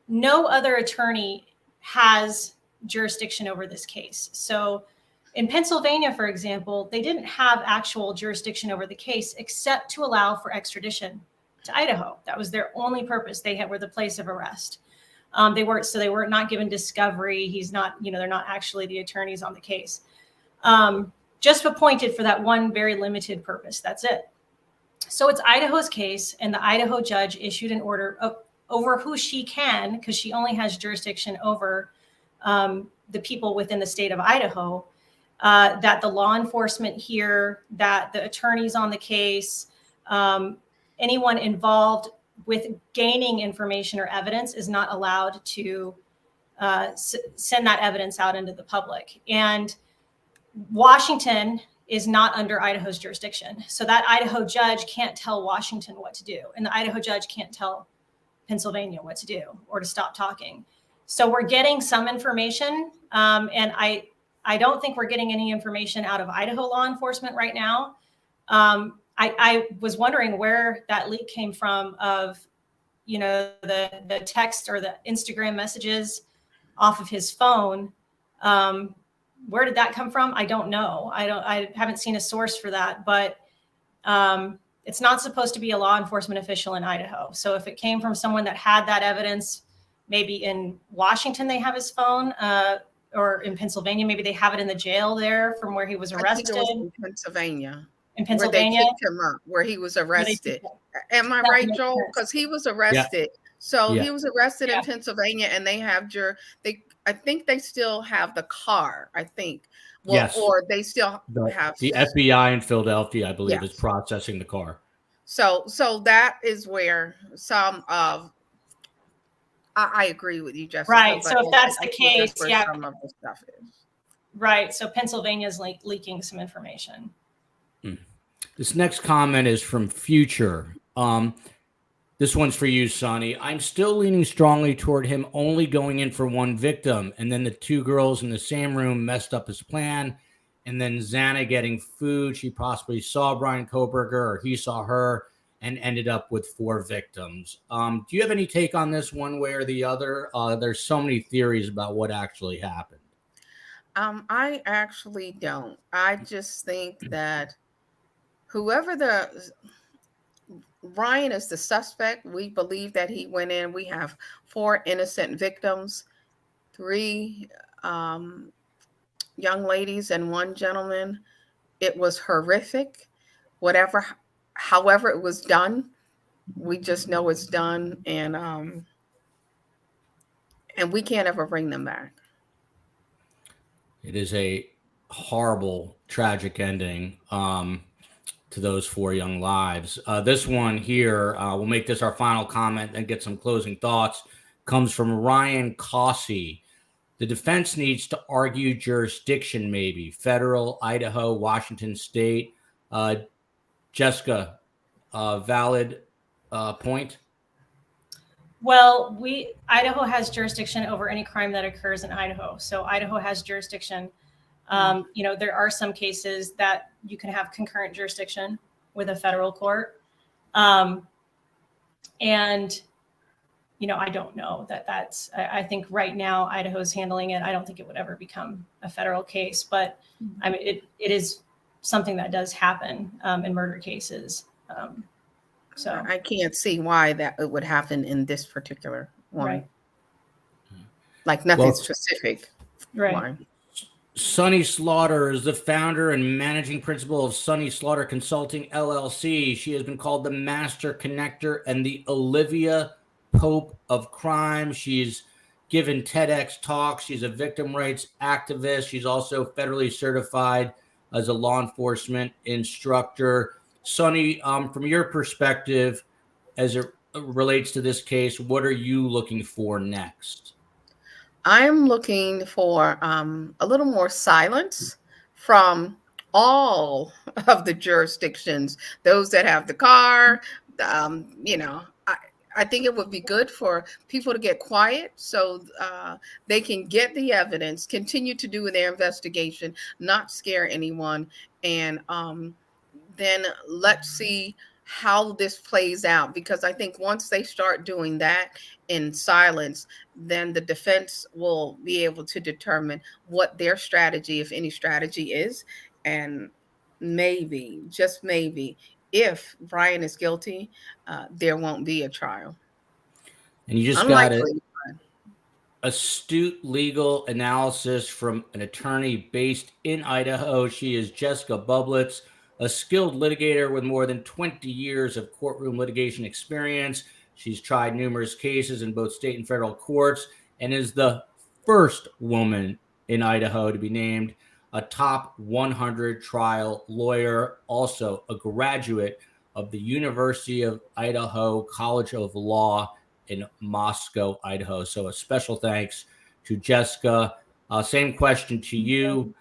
no other attorney has jurisdiction over this case. So in Pennsylvania, for example, they didn't have actual jurisdiction over the case except to allow for extradition to Idaho. That was their only purpose. Were the place of arrest. They were not given discovery. He's not, they're not actually the attorneys on the case. Just appointed for that one very limited purpose. That's it. So it's Idaho's case, and the Idaho judge issued an order over who she can, because she only has jurisdiction over the people within the state of Idaho, that the law enforcement here, that the attorneys on the case, anyone involved with gaining information or evidence is not allowed to send that evidence out into the public. And Washington is not under Idaho's jurisdiction. So that Idaho judge can't tell Washington what to do. And the Idaho judge can't tell Pennsylvania what to do or to stop talking. So we're getting some information. And I don't think we're getting any information out of Idaho law enforcement right now. I was wondering where that leak came from of, the text or the Instagram messages off of his phone. Where did that come from? I don't know. I haven't seen a source for that, but it's not supposed to be a law enforcement official in Idaho. So if it came from someone that had that evidence, maybe in Washington they have his phone, or in Pennsylvania, maybe they have it in the jail there from where he was arrested. I think it was in Pennsylvania. In Pennsylvania, where they picked him up, where he was arrested. Am I right, Joel? Because he was arrested. Yeah. So he was arrested in Pennsylvania, and they have I think they still have the car. I think. Well, yes. Or they still have the FBI in Philadelphia, I believe, is processing the car. So that is where some of. I agree with you, Jessica. Right. So if that's the case, some of the stuff is. Right. So Pennsylvania is leaking some information. This next comment is from Future. This one's for you, Sonny. I'm still leaning strongly toward him only going in for one victim, and then the two girls in the same room messed up his plan, and then Xana getting food. She possibly saw Bryan Kohberger, or he saw her, and ended up with 4 victims. Do you have any take on this one way or the other? There's so many theories about what actually happened. I actually don't. I just think that Bryan is the suspect. We believe that he went in. We have 4 innocent victims, 3 young ladies and 1 gentleman. It was horrific. However it was done, we just know it's done, and we can't ever bring them back. It is a horrible, tragic ending to those 4 young lives. This one here, we'll make this our final comment and get some closing thoughts, comes from Ryan Cossey. The defense needs to argue jurisdiction, maybe federal, Idaho, Washington state. Jessica, valid point? Well, Idaho has jurisdiction over any crime that occurs in Idaho. So Idaho has jurisdiction. There are some cases that you can have concurrent jurisdiction with a federal court. I don't know I think right now Idaho's handling it. I don't think it would ever become a federal case, but I mean, it is something that does happen in murder cases. So I can't see why that it would happen in this particular one. Right. Like nothing specific. Right. Why. Sonny Slaughter is the founder and managing principal of Sonny Slaughter Consulting, LLC. She has been called the master connector and the Olivia Pope of crime. She's given TEDx talks. She's a victim rights activist. She's also federally certified as a law enforcement instructor. Sonny, from your perspective, as it relates to this case, what are you looking for next? I'm looking for a little more silence from all of the jurisdictions, those that have the car. I think it would be good for people to get quiet so they can get the evidence, continue to do their investigation, not scare anyone. And then let's see how this plays out, because I think once they start doing that in silence, then the defense will be able to determine what their strategy, if any strategy, is. And maybe, just maybe, if Bryan is guilty, there won't be a trial. And you just got it. Unlikely. Astute legal analysis from an attorney based in Idaho. She is Jessica Bublitz, a skilled litigator with more than 20 years of courtroom litigation experience. She's tried numerous cases in both state and federal courts and is the first woman in Idaho to be named a top 100 trial lawyer, also a graduate of the University of Idaho College of Law in Moscow, Idaho. So a special thanks to Jessica. Same question to you.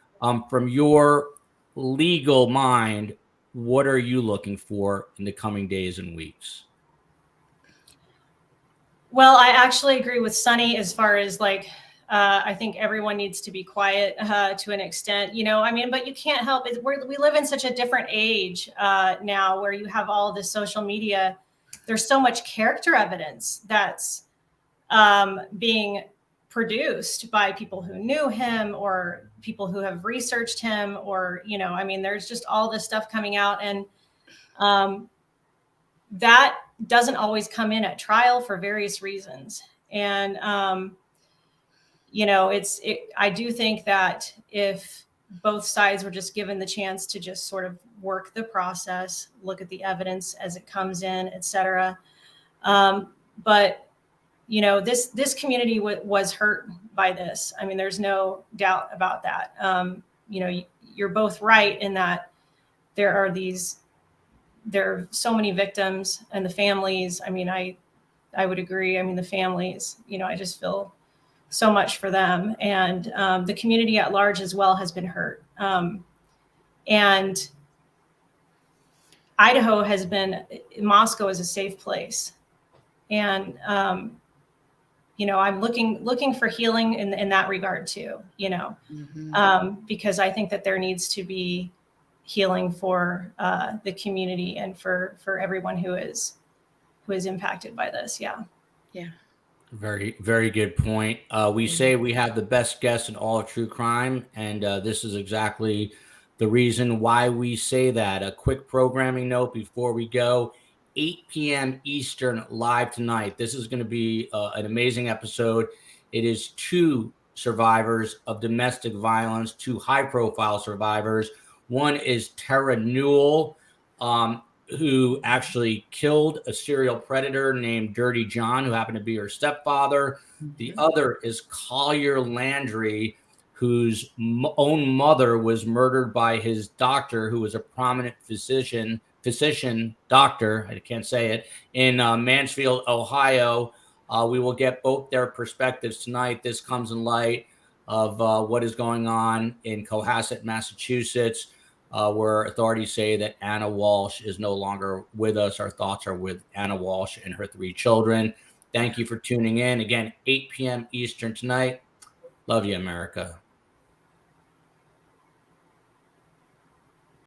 From your legal mind, what are you looking for in the coming days and weeks? Well, I actually agree with Sunny as far as like, I think everyone needs to be quiet to an extent, I mean, but you can't help it. We live in such a different age now where you have all this social media. There's so much character evidence that's being produced by people who knew him or people who have researched him, or, I mean, there's just all this stuff coming out, and that doesn't always come in at trial for various reasons. And, I do think that if both sides were just given the chance to just sort of work the process, look at the evidence as it comes in, et cetera. But, this community was hurt by this. I mean, there's no doubt about that. You're both right in that there are so many victims, and the families. I mean, I would agree. I mean, the families, I just feel so much for them, and the community at large as well has been hurt. And Idaho has been, Moscow is a safe place. And, I'm looking for healing in that regard too, because I think that there needs to be healing for the community and for everyone who is impacted by this. Yeah. Yeah. Very, very good point. We say we have the best guests in all of true crime, and this is exactly the reason why we say that. A quick programming note before we go: 8 p.m. Eastern live tonight. This is going to be an amazing episode. It is two survivors of domestic violence, two high-profile survivors. One is Tara Newell, who actually killed a serial predator named Dirty John, who happened to be her stepfather. The other is Collier Landry, whose own mother was murdered by his doctor, who was a prominent physician doctor, I can't say it, in Mansfield, Ohio. We will get both their perspectives tonight. This comes in light of what is going on in Cohasset, Massachusetts, where authorities say that Anna Walsh is no longer with us. Our thoughts are with Anna Walsh and her 3 children. Thank you for tuning in. Again, 8 p.m. Eastern tonight. Love you, America.